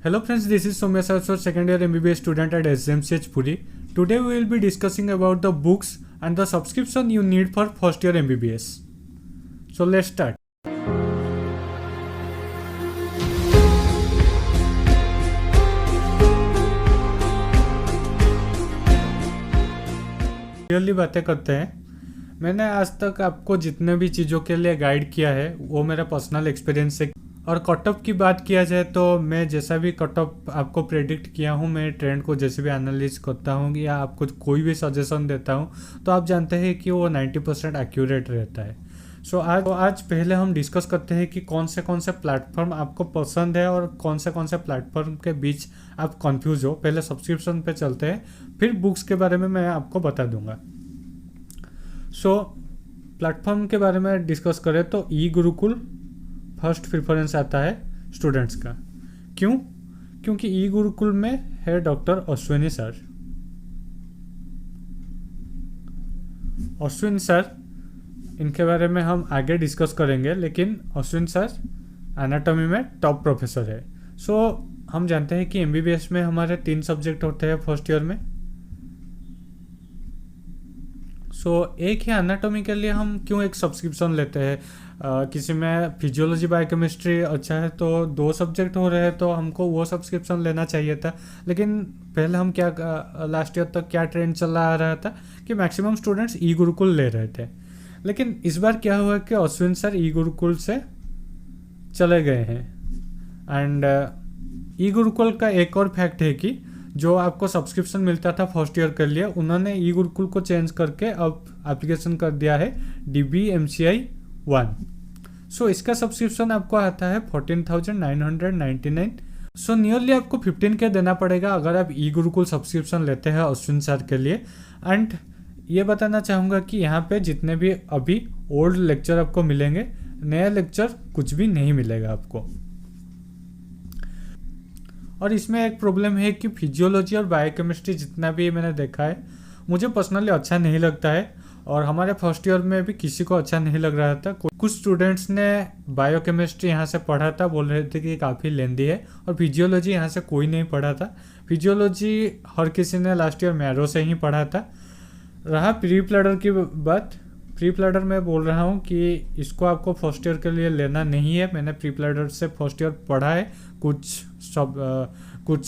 Hello friends, this is Soumya Saraswat, second year MBBS student at SMCH Puri. Today we will be discussing about the books and the subscription you need for first year MBBS. So let's start. Clearly बातें करते हैं। मैंने आज तक आपको जितने भी चीज़ों के लिए गाइड किया है वो मेरा पर्सनल एक्सपीरियंस से, और कट ऑफ की बात किया जाए तो मैं जैसा भी कट ऑफ आपको प्रेडिक्ट किया हूँ, मैं ट्रेंड को जैसे भी एनालिस करता हूँ या आपको कोई भी सजेशन देता हूँ तो आप जानते हैं कि वो 90% एक्यूरेट रहता है। सो आज पहले हम डिस्कस करते हैं कि कौन से प्लेटफॉर्म आपको पसंद है और कौन से प्लेटफॉर्म के बीच आप कंफ्यूज हो। पहले सब्सक्रिप्शन पे चलते हैं, फिर बुक्स के बारे में मैं आपको बता दूंगा। सो प्लेटफॉर्म के बारे में डिस्कस करें तो ई गुरुकुल फर्स्ट प्रेफरेंस आता है स्टूडेंट्स का। क्यों? क्योंकि ई गुरुकुल में है doctor Ashwini sir. Ashwin sir, इनके बारे में हम आगे डिस्कस करेंगे, लेकिन अश्विन सर एनाटॉमी में टॉप प्रोफेसर है। सो हम जानते हैं कि एमबीबीएस में हमारे 3 सब्जेक्ट होते हैं फर्स्ट ईयर में। सो एक ही एनाटॉमी के लिए हम क्यों एक सब्सक्रिप्शन लेते हैं? किसी में फिजियोलॉजी बायोकेमिस्ट्री अच्छा है तो 2 सब्जेक्ट हो रहे हैं तो हमको वो सब्सक्रिप्शन लेना चाहिए था। लेकिन पहले हम लास्ट ईयर तक क्या ट्रेंड चला आ रहा था कि मैक्सिमम स्टूडेंट्स ई गुरुकुल ले रहे थे। लेकिन इस बार क्या हुआ कि अश्विन सर ई गुरुकुल से चले गए हैं। एंड ई गुरुकुल का एक और फैक्ट है कि जो आपको सब्सक्रिप्शन मिलता था फर्स्ट ईयर के लिए, उन्होंने ई गुरुकुल को चेंज करके अब एप्लीकेशन कर दिया है DBMCI 1। सो इसका सब्सक्रिप्शन आपको आता है 14,999। सो नियरली आपको 15K देना पड़ेगा अगर आप ई गुरुकुल सब्सक्रिप्शन लेते हैं अश्विन सर के लिए। एंड ये बताना चाहूँगा कि यहाँ पे जितने भी अभी ओल्ड लेक्चर आपको मिलेंगे, नया लेक्चर कुछ भी नहीं मिलेगा आपको। और इसमें एक प्रॉब्लम है कि फिजियोलॉजी और बायोकेमिस्ट्री जितना भी मैंने देखा है, मुझे पर्सनली अच्छा नहीं लगता है, और हमारे फर्स्ट ईयर में भी किसी को अच्छा नहीं लग रहा था। कुछ स्टूडेंट्स ने बायोकेमिस्ट्री यहाँ से पढ़ा था, बोल रहे थे कि काफ़ी लेंदी है, और फिजियोलॉजी यहाँ से कोई नहीं पढ़ा था। फिजियोलॉजी हर किसी ने लास्ट ईयर मैरो से ही पढ़ा था। रहा प्री प्लैडर की बात, प्री प्लैडर में बोल रहा हूँ कि इसको आपको फर्स्ट ईयर के लिए लेना नहीं है। मैंने प्री प्लैडर से फर्स्ट ईयर पढ़ा है, कुछ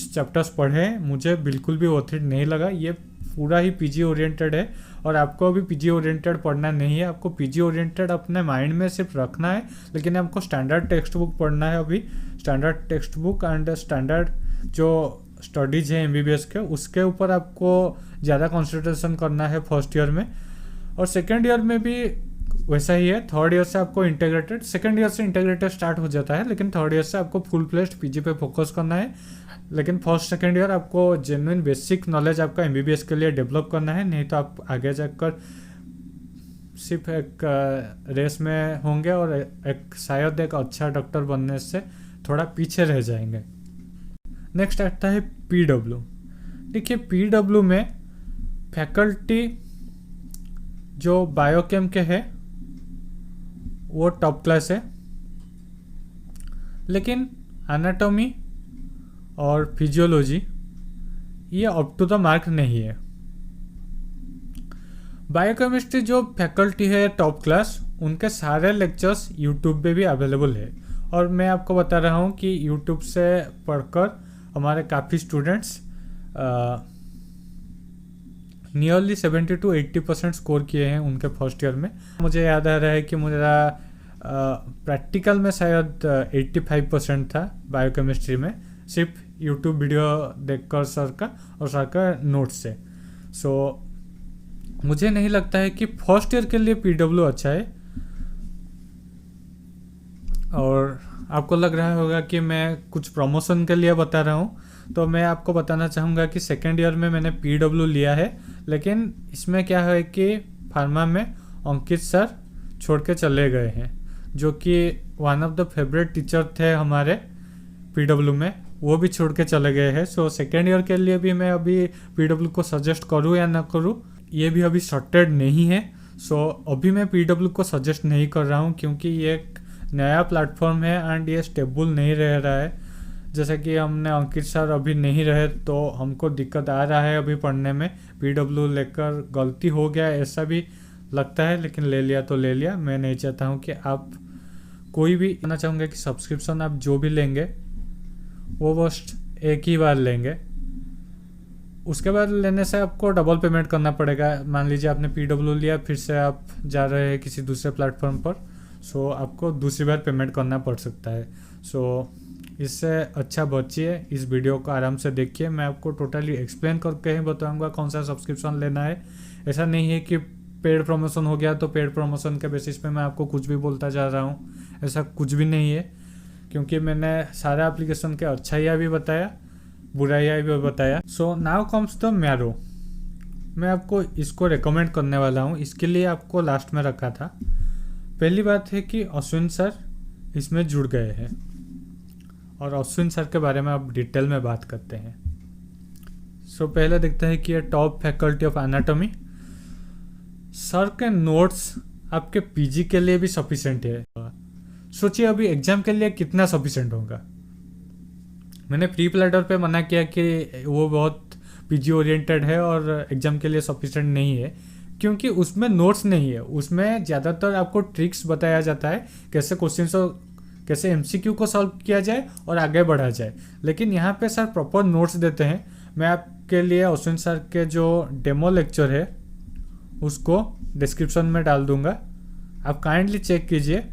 चैप्टर्स पढ़े हैं, मुझे बिल्कुल भी ऑथेंटिक नहीं लगा। ये पूरा ही पीजी ओरिएंटेड है, और आपको अभी पीजी ओरिएंटेड पढ़ना नहीं है। आपको पीजी ओरिएंटेड अपने माइंड में सिर्फ रखना है, लेकिन आपको स्टैंडर्ड टेक्स्ट बुक पढ़ना है। अभी standard text book and standard जो स्टडीज़ है एमबीबीएस के, उसके ऊपर आपको ज़्यादा कंसंट्रेशन करना है फर्स्ट ईयर में। और सेकेंड ईयर में भी वैसा ही है। थर्ड ईयर से आपको इंटीग्रेटेड, सेकेंड ईयर से इंटीग्रेटेड स्टार्ट हो जाता है, लेकिन थर्ड ईयर से आपको फुल फ्लेज्ड पीजी पे फोकस करना है। लेकिन फर्स्ट सेकेंड ईयर आपको जेन्युइन बेसिक नॉलेज आपका एमबीबीएस के लिए डेवलप करना है, नहीं तो आप आगे जाकर सिर्फ एक रेस में होंगे और शायद एक अच्छा डॉक्टर बनने से थोड़ा पीछे रह जाएंगे। नेक्स्ट आता है PW। देखिए PW में फैकल्टी जो बायोकेम के है वो टॉप क्लास है, लेकिन एनाटॉमी और फिजियोलॉजी ये अप टू द मार्क नहीं है। बायोकेमिस्ट्री जो फैकल्टी है टॉप क्लास, उनके सारे लेक्चर्स यूट्यूब पे भी अवेलेबल है, और मैं आपको बता रहा हूँ कि यूट्यूब से पढ़कर हमारे काफ़ी स्टूडेंट्स नियरली 70 to 80% स्कोर किए हैं उनके फर्स्ट ईयर में। मुझे याद आ रहा है कि मेरा प्रैक्टिकल में शायद 85% था बायोकेमिस्ट्री में, सिर्फ यूट्यूब वीडियो देखकर सर का और सर का नोट्स से। सो मुझे नहीं लगता है कि फर्स्ट ईयर के लिए PW अच्छा है। और आपको लग रहा होगा कि मैं कुछ प्रमोशन के लिए बता रहा हूँ, तो मैं आपको बताना चाहूँगा कि सेकेंड ईयर में मैंने PW लिया है, लेकिन इसमें क्या है कि फार्मा में अंकित सर छोड़ के चले गए हैं, जो कि one of the favourite teacher थे हमारे PW में, वो भी छोड़ के चले गए हैं। सो सेकेंड ईयर के लिए भी मैं अभी PW को सजेस्ट करूँ या ना करूँ, ये भी अभी सॉर्टेड नहीं है। सो अभी मैं PW को सजेस्ट नहीं कर रहा हूँ, क्योंकि ये एक नया प्लेटफॉर्म है एंड ये स्टेबल नहीं रह रहा है। जैसे कि हमने अंकित सर अभी नहीं रहे तो हमको दिक्कत आ रहा है अभी पढ़ने में, PW लेकर गलती हो गया ऐसा भी लगता है, लेकिन ले लिया तो ले लिया। मैं नहीं चाहता हूँ कि आप कोई भी, कहना चाहूँगा कि सब्सक्रिप्शन आप जो भी लेंगे वो बस एक ही बार लेंगे, उसके बाद लेने से आपको डबल पेमेंट करना पड़ेगा। मान लीजिए आपने PW लिया, फिर से आप जा रहे हैं किसी दूसरे प्लेटफॉर्म पर, सो आपको दूसरी बार पेमेंट करना पड़ सकता है। सो इससे अच्छा बचिए, इस वीडियो को आराम से देखिए, मैं आपको टोटली एक्सप्लेन करके ही बताऊंगा कौन सा सब्सक्रिप्शन लेना है। ऐसा नहीं है कि पेड प्रमोशन हो गया तो पेड प्रमोशन के बेसिस पे मैं आपको कुछ भी बोलता जा रहा हूँ, ऐसा कुछ भी नहीं है, क्योंकि मैंने सारा एप्लीकेशन के अच्छाइयाँ भी बताया, बुराइयाँ भी बताया। So now comes the marrow. मैं आपको इसको रेकमेंड करने वाला हूँ, इसके लिए आपको लास्ट में रखा था। पहली बात है कि अश्विन सर इसमें जुड़ गए हैं, और अश्विन सर के बारे में आप डिटेल में बात करते हैं। सो पहले देखते हैं कि ये top faculty of anatomy. Sir के नोट्स आपके PG के लिए भी सफिशेंट है। सोचिए अभी एग्जाम के लिए कितना सफिशेंट होगा। मैंने प्री प्लेटर पे मना किया कि वो बहुत PG ओरिएंटेड है और एग्जाम के लिए सफिशेंट नहीं है, क्योंकि उसमें नोट्स नहीं है, उसमें ज़्यादातर आपको ट्रिक्स बताया जाता है, कैसे क्वेश्चन कैसे MCQ को सॉल्व किया जाए और आगे बढ़ा जाए। लेकिन यहाँ पे सर प्रॉपर नोट्स देते हैं। मैं आपके लिए अश्विन सर के जो डेमो लेक्चर है उसको डिस्क्रिप्शन में डाल दूंगा, आप काइंडली चेक कीजिए।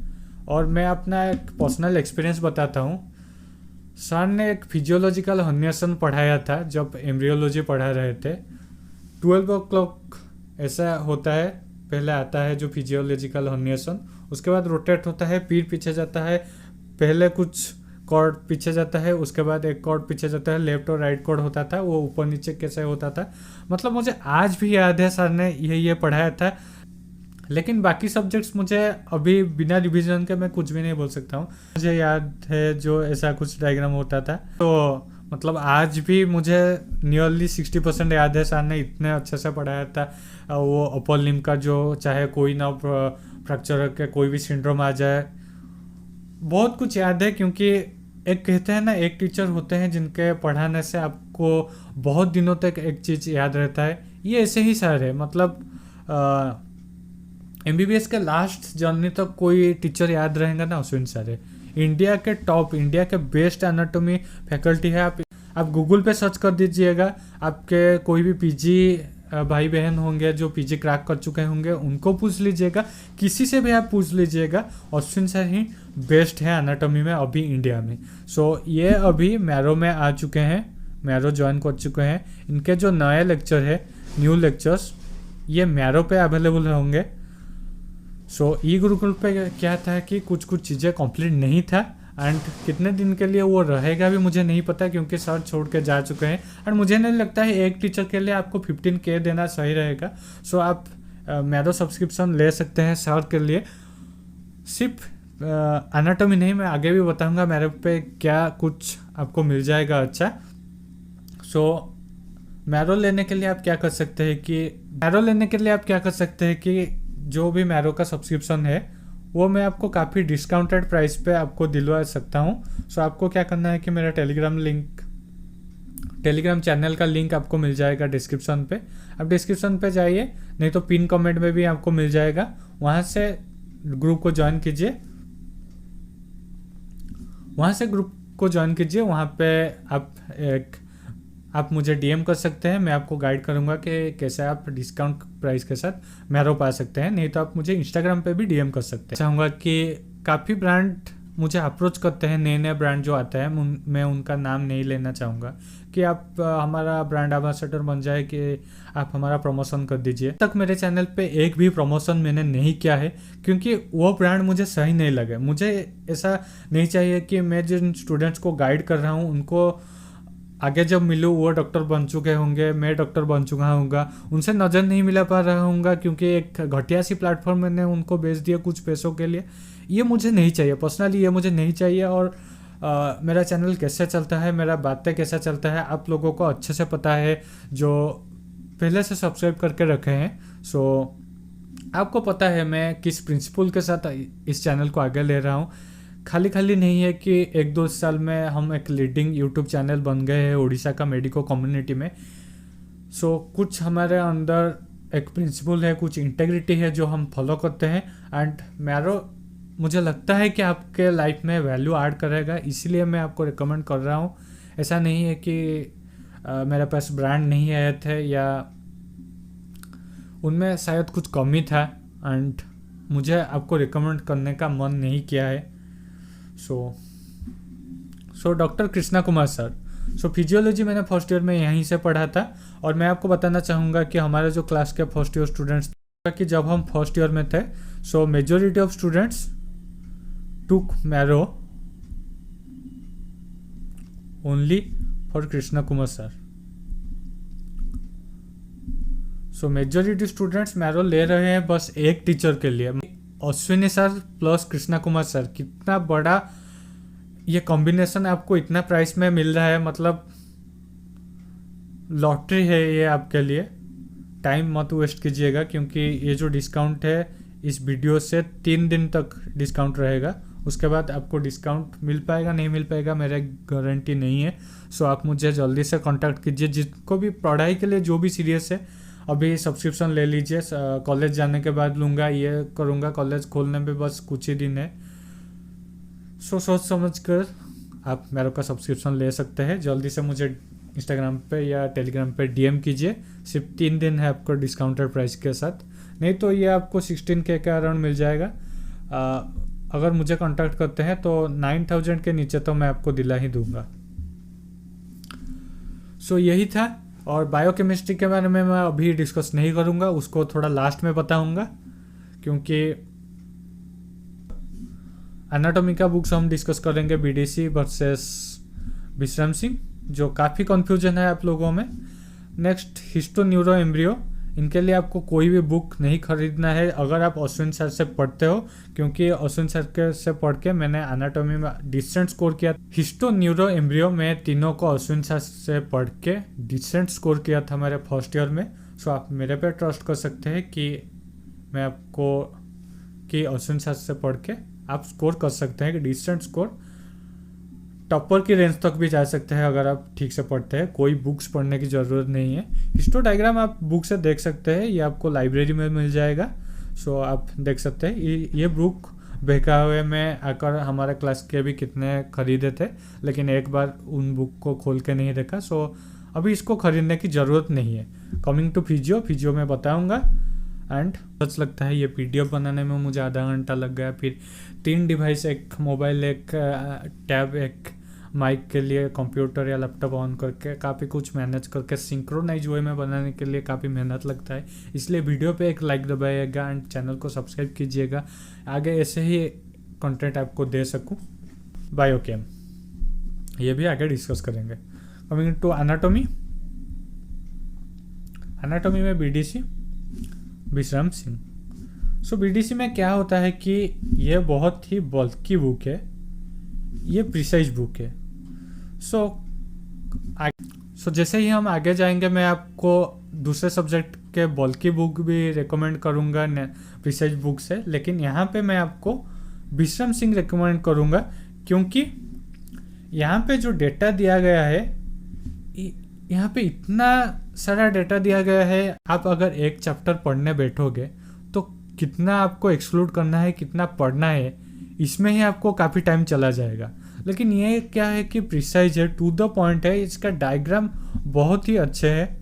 और मैं अपना एक पर्सनल एक्सपीरियंस बताता हूँ। सर ने एक फिजियोलॉजिकल हर्निएशन पढ़ाया था जब एम्ब्रियोलॉजी पढ़ा रहे थे। 12 o'clock ऐसा होता है, पहले आता है जो फिजियोलॉजिकल हर्निएशन, उसके बाद रोटेट होता है, पीठ पीछे जाता है, पहले कुछ कॉर्ड पीछे जाता है, उसके बाद एक कॉर्ड पीछे जाता है, लेफ्ट और राइट कॉर्ड होता था, वो ऊपर नीचे कैसे होता था, मतलब मुझे आज भी याद है सर ने ये पढ़ाया था। लेकिन बाकी सब्जेक्ट्स मुझे अभी बिना रिवीजन के मैं कुछ भी नहीं बोल सकता हूँ। मुझे याद है जो ऐसा कुछ डायग्राम होता था, तो मतलब आज भी मुझे नियरली 60% याद है। सर ने इतने अच्छे से पढ़ाया था। वो अपर लिम्ब का जो चाहे कोई ना फ्रैक्चर के कोई भी सिंड्रोम आ जाए, बहुत कुछ याद है। क्योंकि एक कहते हैं ना, एक टीचर होते हैं जिनके पढ़ाने से आपको बहुत दिनों तक एक चीज़ याद रहता है। ये ऐसे ही सर है, मतलब MBBS के लास्ट जर्नी तक कोई टीचर याद रहेगा ना, अश्विन सर है। इंडिया के टॉप, इंडिया के बेस्ट एनाटॉमी फैकल्टी है। आप गूगल पे सर्च कर दीजिएगा, आपके कोई भी PG भाई बहन होंगे जो PG क्रैक कर चुके होंगे, उनको पूछ लीजिएगा, किसी से भी आप पूछ लीजिएगा, अश्विन सर ही बेस्ट है एनाटॉमी में अभी इंडिया में। सो ये अभी मैरो में आ चुके हैं, मैरो ज्वाइन कर चुके हैं। इनके जो नए लेक्चर है, न्यू लेक्चर्स, ये मैरो पे अवेलेबल होंगे। सो गुरुकुल पे क्या था कि कुछ चीज़ें कंप्लीट नहीं था, एंड कितने दिन के लिए वो रहेगा भी मुझे नहीं पता, क्योंकि सर छोड़ के जा चुके हैं। एंड मुझे नहीं लगता है एक टीचर के लिए आपको 15K देना सही रहेगा। सो आप मैरो सब्सक्रिप्शन ले सकते हैं सर के लिए। सिर्फ एनाटॉमी नहीं, मैं आगे भी बताऊंगा मेरे पे क्या कुछ आपको मिल जाएगा अच्छा। सो मैरो लेने के लिए आप क्या कर सकते हैं कि जो भी मैरो का सब्सक्रिप्शन है वो मैं आपको काफ़ी डिस्काउंटेड प्राइस पे आपको दिलवा सकता हूँ। सो आपको क्या करना है कि मेरा टेलीग्राम चैनल का लिंक आपको मिल जाएगा डिस्क्रिप्शन पे। आप डिस्क्रिप्शन पे जाइए, नहीं तो पिन कमेंट में भी आपको मिल जाएगा, वहाँ से ग्रुप को ज्वाइन कीजिए। वहाँ पे आप मुझे DM कर सकते हैं, मैं आपको गाइड करूंगा कि कैसे आप डिस्काउंट प्राइस के साथ मैरो पा सकते हैं। नहीं तो आप मुझे इंस्टाग्राम पे भी DM कर सकते हैं। चाहूँगा कि काफ़ी ब्रांड मुझे अप्रोच करते हैं, नए ब्रांड जो आता है, मैं उनका नाम नहीं लेना चाहूँगा कि आप हमारा ब्रांड एम्बेसडर बन जाए, कि आप हमारा प्रमोशन कर दीजिए। तक मेरे चैनल पे एक भी प्रमोशन मैंने नहीं किया है, क्योंकि वो ब्रांड मुझे सही नहीं लगे। मुझे ऐसा नहीं चाहिए कि मैं जिन स्टूडेंट्स को गाइड कर रहा हूँ उनको आगे जब मिलूँ वो डॉक्टर बन चुके होंगे, मैं डॉक्टर बन चुका होऊंगा, उनसे नज़र नहीं मिला पा रहा हूँगा, क्योंकि एक घटिया सी प्लेटफॉर्म मैंने उनको बेच दिया कुछ पैसों के लिए। ये मुझे नहीं चाहिए, पर्सनली ये मुझे नहीं चाहिए। और मेरा चैनल कैसे चलता है, मेरा बातें कैसा चलता है, आप लोगों को अच्छे से पता है जो पहले से सब्सक्राइब करके रखे हैं। सो आपको पता है मैं किस प्रिंसिपल के साथ इस चैनल को आगे ले रहा हूँ। खाली खाली नहीं है कि 1-2 साल में हम एक लीडिंग यूट्यूब चैनल बन गए हैं उड़ीसा का मेडिको कम्युनिटी में। सो कुछ हमारे अंदर एक प्रिंसिपल है, कुछ इंटेग्रिटी है जो हम फॉलो करते हैं, एंड मुझे लगता है कि आपके लाइफ में वैल्यू ऐड करेगा, इसीलिए मैं आपको रिकमेंड कर रहा हूँ। ऐसा नहीं है कि मेरे पास ब्रांड नहीं आए थे या उनमें शायद कुछ कमी था एंड मुझे आपको रिकमेंड करने का मन नहीं किया है। So doctor Krishna Kumar sir. So physiology मैंने फर्स्ट ईयर में यहीं से पढ़ा था, और मैं आपको बताना चाहूँगा कि हमारे जो क्लास के फर्स्ट ईयर स्टूडेंट्स कि जब हम फर्स्ट ईयर में थे, सो majority of students took marrow only for Krishna Kumar sir. So majority students marrow ले रहे हैं बस एक टीचर के लिए, Ashwini sir plus Krishna Kumar sir. कितना बड़ा ये कॉम्बिनेशन आपको इतना प्राइस में मिल रहा है, मतलब लॉटरी है ये आपके लिए। टाइम मत वेस्ट कीजिएगा, क्योंकि ये जो डिस्काउंट है इस वीडियो से 3 दिन तक डिस्काउंट रहेगा, उसके बाद आपको डिस्काउंट मिल पाएगा नहीं मिल पाएगा मेरा गारंटी नहीं है। सो आप मुझे जल्दी से कांटेक्ट कीजिए, जिसको भी पढ़ाई के लिए जो भी सीरियस है अभी सब्सक्रिप्शन ले लीजिए। कॉलेज जाने के बाद लूँगा, ये करूँगा, कॉलेज खोलने में बस कुछ ही दिन है। सो सोच समझ कर आप मेरे का सब्सक्रिप्शन ले सकते हैं। जल्दी से मुझे इंस्टाग्राम पे या टेलीग्राम पे डीएम कीजिए, सिर्फ 3 दिन है आपको डिस्काउंटेड प्राइस के साथ, नहीं तो ये आपको 16K के अराउंड मिल जाएगा। अगर मुझे कांटेक्ट करते हैं तो 9000 के नीचे तो मैं आपको दिला ही दूंगा। सो यही था, और बायोकेमिस्ट्री के बारे में मैं अभी डिस्कस नहीं करूंगा, उसको थोड़ा लास्ट में बताऊंगा, क्योंकि एनाटॉमी का बुक्स हम डिस्कस करेंगे, बीडीसी वर्सेस विश्राम सिंह, जो काफ़ी कन्फ्यूजन है आप लोगों में। नेक्स्ट हिस्टो न्यूरो एम्ब्रियो, इनके लिए आपको कोई भी बुक नहीं खरीदना है अगर आप अश्विन सर से पढ़ते हो, क्योंकि अश्विन सर के से पढ़ के मैंने एनाटॉमी में डिसेंट स्कोर किया। हिस्टो न्यूरो एम्ब्रियो में तीनों को अश्विन सर से पढ़ के डिसेंट स्कोर किया था मेरे फर्स्ट ईयर में। सो आप मेरे पे ट्रस्ट कर सकते हैं कि मैं आपको कि अश्विन सर से पढ़ के आप स्कोर कर सकते हैं कि डिसेंट स्कोर, टॉपर की रेंज तक भी जा सकते हैं अगर आप ठीक से पढ़ते हैं। कोई बुक्स पढ़ने की ज़रूरत नहीं है। हिस्टो डायग्राम आप बुक से देख सकते हैं, ये आपको लाइब्रेरी में मिल जाएगा। सो आप देख सकते हैं ये बुक बेका हुए में आकर हमारे क्लास के भी कितने खरीदे थे, लेकिन एक बार उन बुक को खोल के नहीं देखा। सो अभी इसको खरीदने की ज़रूरत नहीं है। कमिंग टू फिजियो में बताऊँगा। एंड सच लगता है ये पीडीएफ बनाने में मुझे आधा घंटा लग गया, फिर 3 डिवाइस, एक मोबाइल, एक टैब, एक माइक के लिए कंप्यूटर या लैपटॉप ऑन करके काफ़ी कुछ मैनेज करके सिंक्रोनाइज वे में बनाने के लिए काफ़ी मेहनत लगता है। इसलिए वीडियो पे एक लाइक दबाइएगा एंड चैनल को सब्सक्राइब कीजिएगा, आगे ऐसे ही कंटेंट आपको दे सकूं। बायोकेम ये भी आगे डिस्कस करेंगे। कमिंग टू एनाटॉमी में बीडीसी विश्राम सिंह। सो बीडीसी में क्या होता है कि ये बहुत ही बल्कि बुक है, ये प्रिसाइज बुक है। सो जैसे ही हम आगे जाएंगे मैं आपको दूसरे सब्जेक्ट के बल्कि बुक भी रिकमेंड करूँगा प्रिसाइज बुक से, लेकिन यहाँ पे मैं आपको विश्राम सिंह रिकमेंड करूँगा, क्योंकि यहाँ पे जो डेटा दिया गया है, यहाँ पे इतना सारा डेटा दिया गया है। आप अगर एक चैप्टर पढ़ने बैठोगे तो कितना आपको एक्सक्लूड करना है, कितना पढ़ना है, इसमें ही आपको काफ़ी टाइम चला जाएगा। लेकिन ये क्या है कि प्रिसाइज है, टू द पॉइंट है, इसका डायग्राम बहुत ही अच्छे है।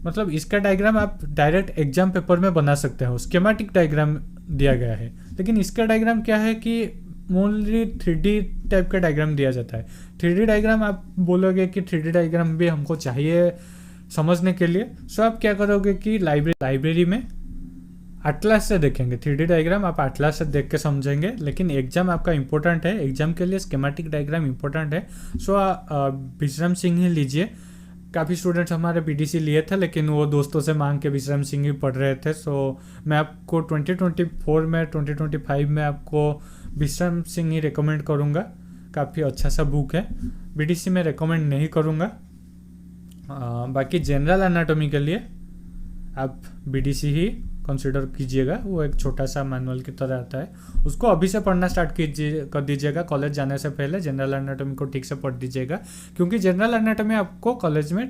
मतलब इसका डायग्राम आप डायरेक्ट एग्जाम पेपर में बना सकते हो, स्कीमेटिक डायग्राम दिया गया है। लेकिन इसका डायग्राम क्या है कि मोस्टली 3D टाइप का डायग्राम दिया जाता है। 3D डायग्राम आप बोलोगे कि 3D डायग्राम भी हमको चाहिए समझने के लिए, सो आप क्या करोगे कि लाइब्रेरी में एटलस से देखेंगे 3D डायग्राम, आप एटलस से देख के समझेंगे। लेकिन एग्जाम आपका इंपॉर्टेंट है, एग्जाम के लिए स्कीमेटिक डायग्राम इंपॉर्टेंट है। सो विश्राम सिंह ही लीजिए। काफ़ी स्टूडेंट्स हमारे बीडीसी लिए थे, लेकिन वो दोस्तों से मांग के विश्राम सिंह ही पढ़ रहे थे। सो मैं आपको 2024 में 2025 में आपको विश्राम सिंह ही रिकमेंड करूँगा। काफ़ी अच्छा सा बुक है, बीडीसी में रिकमेंड नहीं करूँगा। बाकी जनरल एनाटॉमी के लिए आप बीडीसी ही कंसिडर कीजिएगा, वो एक छोटा सा मैनुअल की तरह आता है, उसको अभी से पढ़ना स्टार्ट कर दीजिएगा। कॉलेज जाने से पहले जनरल एनाटॉमी को ठीक से पढ़ दीजिएगा, क्योंकि जनरल एनाटॉमी आपको कॉलेज में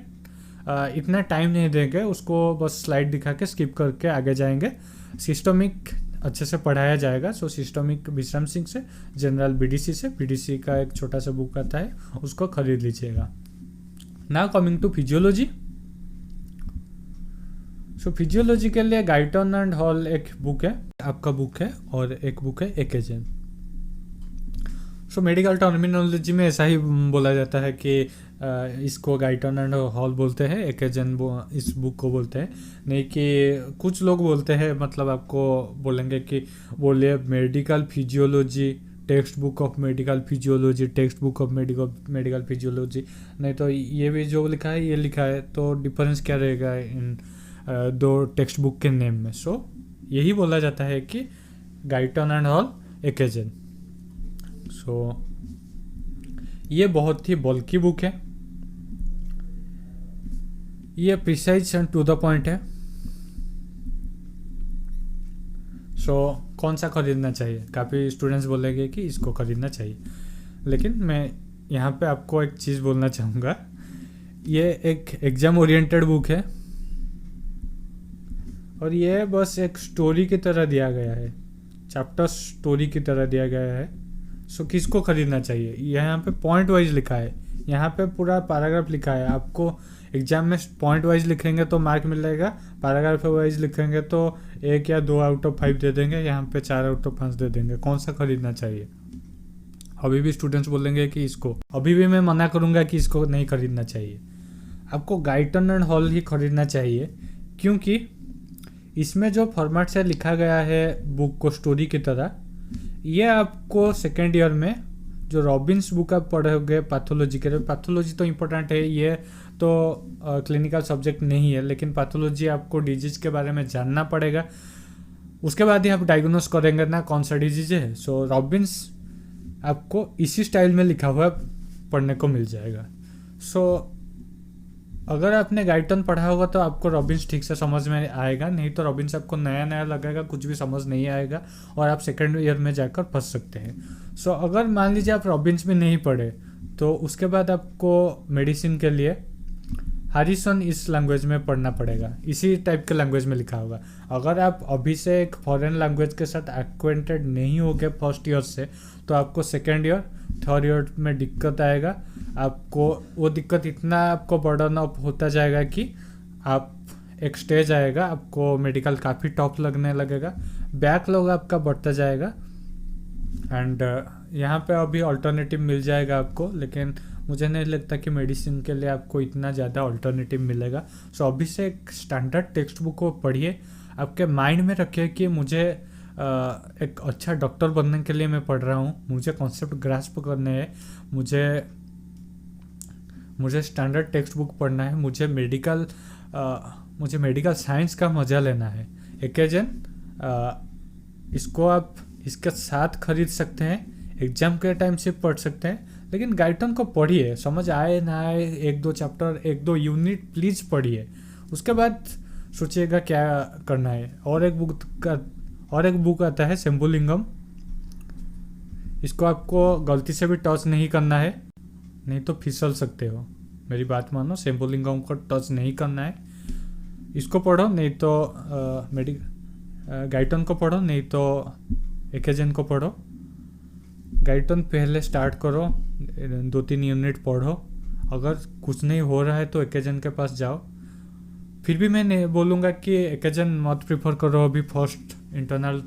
इतना टाइम नहीं देंगे, उसको बस स्लाइड दिखा के स्किप करके आगे जाएंगे। सिस्टमिक अच्छे से पढ़ाया जाएगा। सो सिस्टमिक विश्राम सिंह से, जनरल बीडीसी से, बीडीसी का एक छोटा सा बुक आता है, उसको खरीद लीजिएगा। Now coming to physiology. So physiology के लिए गाइटन एंड हॉल एक बुक है, आपका बुक है, और एक बुक है एकेजन। सो मेडिकल टर्मिनोलॉजी में ऐसा ही बोला जाता है कि इसको गाइटन एंड हॉल बोलते हैं, एकेजन इस बुक को बोलते हैं। नहीं कि कुछ लोग बोलते हैं, मतलब आपको बोलेंगे कि बोलिए medical physiology, text book of medical physiology, text book of medical physiology. नहीं तो ये भी जो लिखा है ये लिखा है, तो डिफरेंस क्या रहेगा इन दो टेक्स्ट बुक के नेम में। सो यही बोला जाता है कि गाइटन एंड हॉल, एकेजन। सो ये बहुत ही बल्कि बुक है, ये precise and to the point है। सो कौन सा खरीदना चाहिए? काफ़ी स्टूडेंट्स बोलेंगे कि इसको खरीदना चाहिए, लेकिन मैं यहाँ पे आपको एक चीज़ बोलना चाहूँगा, ये एक एग्ज़ाम ओरिएंटेड बुक है और ये बस एक स्टोरी की तरह दिया गया है, चैप्टर स्टोरी की तरह दिया गया है। सो किसको खरीदना चाहिए? यहाँ पे पॉइंट वाइज लिखा है, यहाँ पे पूरा पैराग्राफ लिखा है। आपको एग्जाम में पॉइंट वाइज लिखेंगे तो मार्क मिलेगा, पैराग्राफ वाइज लिखेंगे तो 1 या 2 आउट ऑफ 5 दे देंगे, यहाँ पे 4 आउट ऑफ 5 दे देंगे। कौन सा खरीदना चाहिए? अभी भी स्टूडेंट्स बोलेंगे कि इसको, अभी भी मैं मना करूँगा कि इसको नहीं खरीदना चाहिए। आपको गाइटन एंड हॉल ही खरीदना चाहिए, क्योंकि इसमें जो फॉर्मेट से लिखा गया है बुक को स्टोरी की तरह, ये आपको सेकेंड ईयर में जो रॉबिन्स बुक आप पढ़ोगे पैथोलॉजी के लिए, पैथोलॉजी तो इम्पोर्टेंट है, ये तो क्लिनिकल सब्जेक्ट नहीं है, लेकिन पैथोलॉजी आपको डिजीज के बारे में जानना पड़ेगा, उसके बाद ही आप डायग्नोस करेंगे ना कौन सा डिजीज है। सो रॉबिन्स आपको इसी स्टाइल में लिखा हुआ पढ़ने को मिल जाएगा। सो अगर आपने गाइटन पढ़ा होगा तो आपको रॉबिन्स ठीक से समझ में आएगा, नहीं तो रॉबिन्स आपको नया नया लगेगा, कुछ भी समझ नहीं आएगा और आप सेकेंड ईयर में जाकर फंस सकते हैं। सो अगर मान लीजिए आप रॉबिन्स भी नहीं पढ़े तो उसके बाद आपको मेडिसिन के लिए हैरिसन इस लैंग्वेज में पढ़ना पड़ेगा, इसी टाइप के लैंग्वेज में लिखा होगा। अगर आप अभी से एक फॉरेन लैंग्वेज के साथ एक्वेंटेड नहीं होगे फर्स्ट ईयर से, तो आपको सेकेंड ईयर थर्ड ईयर में दिक्कत आएगा। आपको वो दिक्कत इतना आपको बर्डन अप होता जाएगा कि आप एक स्टेज आएगा, आपको मेडिकल काफ़ी टफ लगने लगेगा, बैकलॉग आपका बढ़ता जाएगा। एंड यहाँ पे अभी अल्टरनेटिव मिल जाएगा आपको, लेकिन मुझे नहीं लगता कि मेडिसिन के लिए आपको इतना ज़्यादा अल्टरनेटिव मिलेगा। सो अभी से एक स्टैंडर्ड टेक्स्ट बुक को पढ़िए, आपके माइंड में रखिए कि मुझे एक अच्छा डॉक्टर बनने के लिए मैं पढ़ रहा हूँ, मुझे कॉन्सेप्ट ग्रास्प करने हैं, मुझे स्टैंडर्ड टेक्स्ट बुक पढ़ना है, मुझे मेडिकल साइंस का मज़ा लेना है। एकेजन इसको आप इसके साथ खरीद सकते हैं, एग्जाम के टाइम से पढ़ सकते हैं, लेकिन गाइटन को पढ़िए, समझ आए ना आए 1-2 चैप्टर 1-2 यूनिट प्लीज़ पढ़िए, उसके बाद सोचिएगा क्या करना है। और एक बुक आता है शंभुलिंगम, इसको आपको गलती से भी टच नहीं करना है, नहीं तो फिसल सकते हो, मेरी बात मानो। शंभुलिंगम को टच नहीं करना है, इसको पढ़ो, नहीं तो गाइटन को पढ़ो, नहीं तो एकेजन को पढ़ो। गाइटन पहले स्टार्ट करो, 2-3 यूनिट पढ़ो, अगर कुछ नहीं हो रहा है तो एकेजन के पास जाओ। फिर भी मैं नहीं बोलूँगा कि एकेजन मत प्रीफर करो अभी, फर्स्ट इंटरनल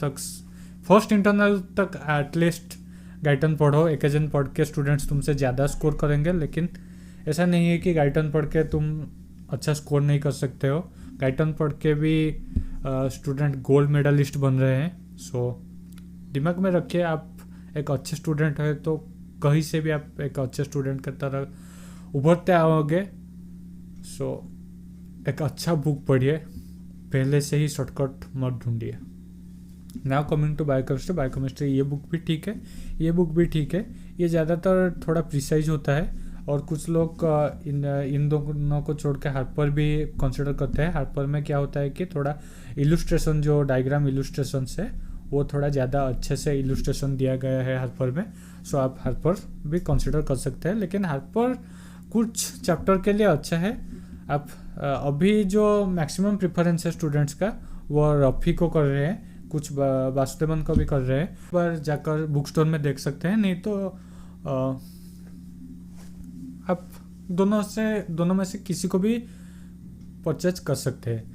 तक एटलीस्ट गाइटन पढ़ो। एकेजन पढ़ के स्टूडेंट्स तुमसे ज़्यादा स्कोर करेंगे, लेकिन ऐसा नहीं है कि गाइटन पढ़ के तुम अच्छा स्कोर नहीं कर सकते हो, गाइटन पढ़ के भी स्टूडेंट गोल्ड मेडलिस्ट बन रहे हैं। सो दिमाग में रखिए, आप एक अच्छे स्टूडेंट है तो कहीं से भी आप एक अच्छे स्टूडेंट की तरह उभरते आओगे। सो एक अच्छा बुक पढ़िए, पहले से ही शॉर्टकट मत ढूंढिए। नाउ कमिंग टू बायोकेमिस्ट्री, ये बुक भी ठीक है, ये ज़्यादातर थोड़ा प्रिसाइज होता है। और कुछ लोग इन दोनों को छोड़ के हार्पर भी कंसिडर करते हैं। हार्पर में क्या होता है कि थोड़ा इलुस्ट्रेशन, जो डायग्राम इलुस्ट्रेशन है वो थोड़ा ज़्यादा अच्छे से इलुस्ट्रेशन दिया गया है हार्पर में। सो आप हार्पर भी कंसिडर कर सकते हैं, लेकिन हार्पर कुछ चैप्टर के लिए अच्छा है। आप अभी जो मैक्सिमम प्रेफरेंस है स्टूडेंट्स का वो रफ़ी को कर रहे हैं, कुछ वासुदेवन को भी कर रहे हैं। पर जाकर बुक स्टोर में देख सकते हैं, नहीं तो आप दोनों में से किसी को भी परचेज कर सकते हैं।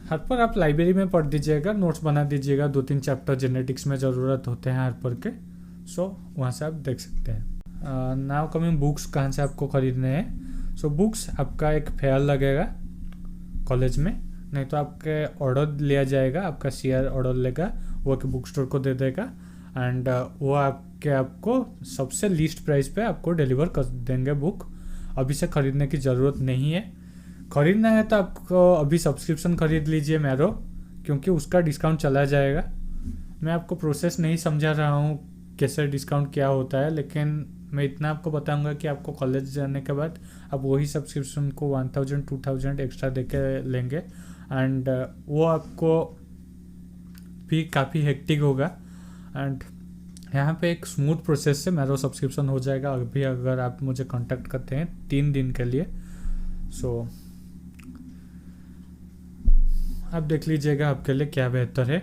हार्पर आप लाइब्रेरी में पढ़ दीजिएगा, नोट्स बना दीजिएगा, 2-3 चैप्टर जेनेटिक्स में ज़रूरत होते हैं हार्पर के। सो वहाँ से आप देख सकते हैं। नाउ कमिंग बुक्स, कहाँ से आपको खरीदने हैं। सो बुक्स आपका एक फेयर लगेगा कॉलेज में, नहीं तो आपके ऑर्डर लिया जाएगा, आपका सीआर ऑर्डर लेगा, वो के बुक स्टोर को दे देगा एंड वो आपको सबसे लीस्ट प्राइस पे आपको डिलीवर कर देंगे बुक। अभी से ख़रीदने की ज़रूरत नहीं है। ख़रीदना है तो आपको अभी सब्सक्रिप्शन ख़रीद लीजिए मैरो, क्योंकि उसका डिस्काउंट चला जाएगा। मैं आपको प्रोसेस नहीं समझा रहा हूँ कैसे डिस्काउंट क्या होता है, लेकिन मैं इतना आपको बताऊंगा कि आपको कॉलेज जाने के बाद आप वही सब्सक्रिप्शन को 1000-2000 एक्स्ट्रा दे के लेंगे एंड वो आपको भी काफ़ी हेक्टिक होगा। एंड यहाँ पे एक स्मूथ प्रोसेस से मैरो सब्सक्रिप्शन हो जाएगा अभी, अगर आप मुझे कांटेक्ट करते हैं 3 दिन के लिए। सो आप देख लीजिएगा आपके लिए क्या बेहतर है,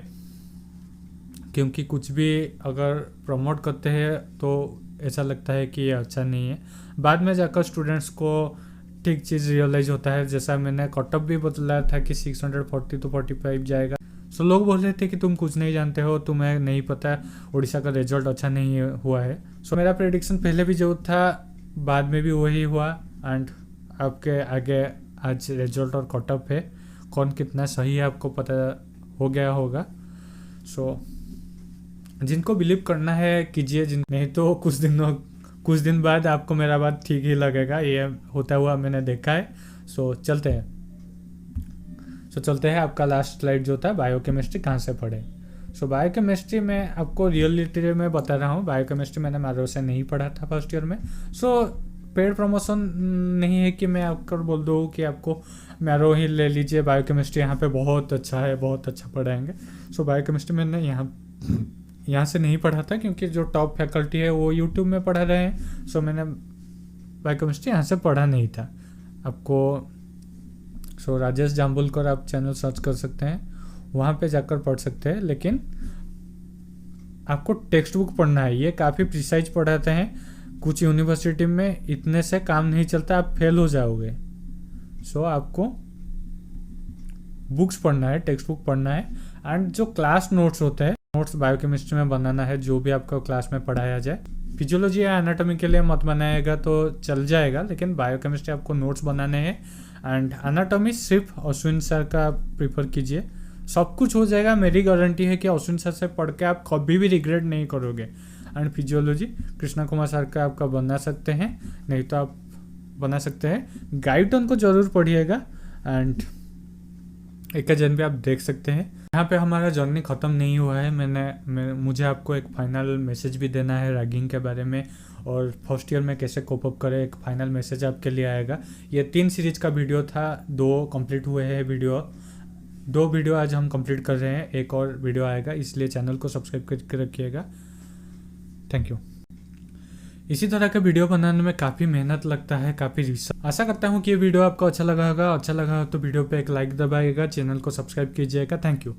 क्योंकि कुछ भी अगर प्रमोट करते हैं तो ऐसा लगता है कि ये अच्छा नहीं है, बाद में जाकर स्टूडेंट्स को ठीक चीज़ रियलाइज़ होता है। जैसा मैंने कटअप भी बतलाया था कि 640 to 45 जाएगा। सो लोग बोल रहे थे कि तुम कुछ नहीं जानते हो, तुम्हें नहीं पता उड़ीसा का रिजल्ट अच्छा नहीं हुआ है। सो मेरा प्रेडिक्शन पहले भी जो था बाद में भी वही हुआ एंड आपके आगे आज रिजल्ट और कटअप है, कौन कितना सही है आपको पता हो गया होगा। सो जिनको बिलीव करना है कीजिए, नहीं तो कुछ दिन बाद आपको मेरा बात ठीक ही लगेगा, ये होता हुआ मैंने देखा है। सो चलते हैं आपका लास्ट स्लाइड जो था बायोकेमिस्ट्री कहाँ से पढ़े। सो बायोकेमिस्ट्री में आपको रियलिटी में बता रहा हूँ, बायोकेमिस्ट्री मैंने मैरो से नहीं पढ़ा था फर्स्ट ईयर में। सो पेड प्रमोशन नहीं है कि मैं आपको बोल दूँ कि आपको मैरो ही ले लीजिए, बायोकेमिस्ट्री यहाँ पे बहुत अच्छा है, बहुत अच्छा पढ़ाएंगे। सो बायोकेमिस्ट्री मैंने यहाँ से नहीं पढ़ा था, क्योंकि जो टॉप फैकल्टी है वो यूट्यूब में पढ़ा रहे हैं। सो मैंने बायोकेमिस्ट्री यहाँ से पढ़ा नहीं था आपको। सो राजेश जाम्बुलकर आप चैनल सर्च कर सकते हैं, वहाँ पे जाकर पढ़ सकते हैं, लेकिन आपको टेक्स्ट बुक पढ़ना है। ये काफ़ी प्रिसाइज पढ़ाते हैं, कुछ यूनिवर्सिटी में इतने से काम नहीं चलता, आप फेल हो जाओगे। सो आपको बुक्स पढ़ना है, टेक्स्ट बुक पढ़ना है एंड जो क्लास नोट्स होते हैं, नोट्स बायोकेमिस्ट्री में बनाना है, जो भी आपको क्लास में पढ़ाया जाए। फिजियोलॉजी या एनाटॉमी के लिए मत बनाएगा तो चल जाएगा, लेकिन बायोकेमिस्ट्री आपको नोट्स बनाने हैं एंड एनाटॉमी सिर्फ अश्विन सर का प्रीफर कीजिए, सब कुछ हो जाएगा। मेरी गारंटी है कि अश्विन सर से पढ़ के आप कभी भी रिग्रेट नहीं करोगे। And physiology Krishna Kumar sir का आपका बना सकते हैं, नहीं तो आप बना सकते हैं गाइडन को ज़रूर पढ़िएगा एंड एकेजन भी आप देख सकते हैं। यहाँ पे हमारा जर्नी ख़त्म नहीं हुआ है। मुझे आपको एक फाइनल मैसेज भी देना है रैगिंग के बारे में, और फर्स्ट ईयर में कैसे कोप अप करें, एक फाइनल मैसेज आपके लिए आएगा। ये 3 सीरीज का वीडियो था, 2 कंप्लीट हुए हैं वीडियो, 2 वीडियो आज हम कंप्लीट कर रहे हैं, एक और वीडियो आएगा, इसलिए चैनल को सब्सक्राइब करके रखिएगा। Thank you. इसी तरह के वीडियो बनाने में काफ़ी मेहनत लगता है, काफ़ी रिसर्च। आशा करता हूँ कि ये वीडियो आपको अच्छा लगा होगा। अच्छा लगा हो तो वीडियो पे एक लाइक दबाइएगा, चैनल को सब्सक्राइब कीजिएगा। Thank you.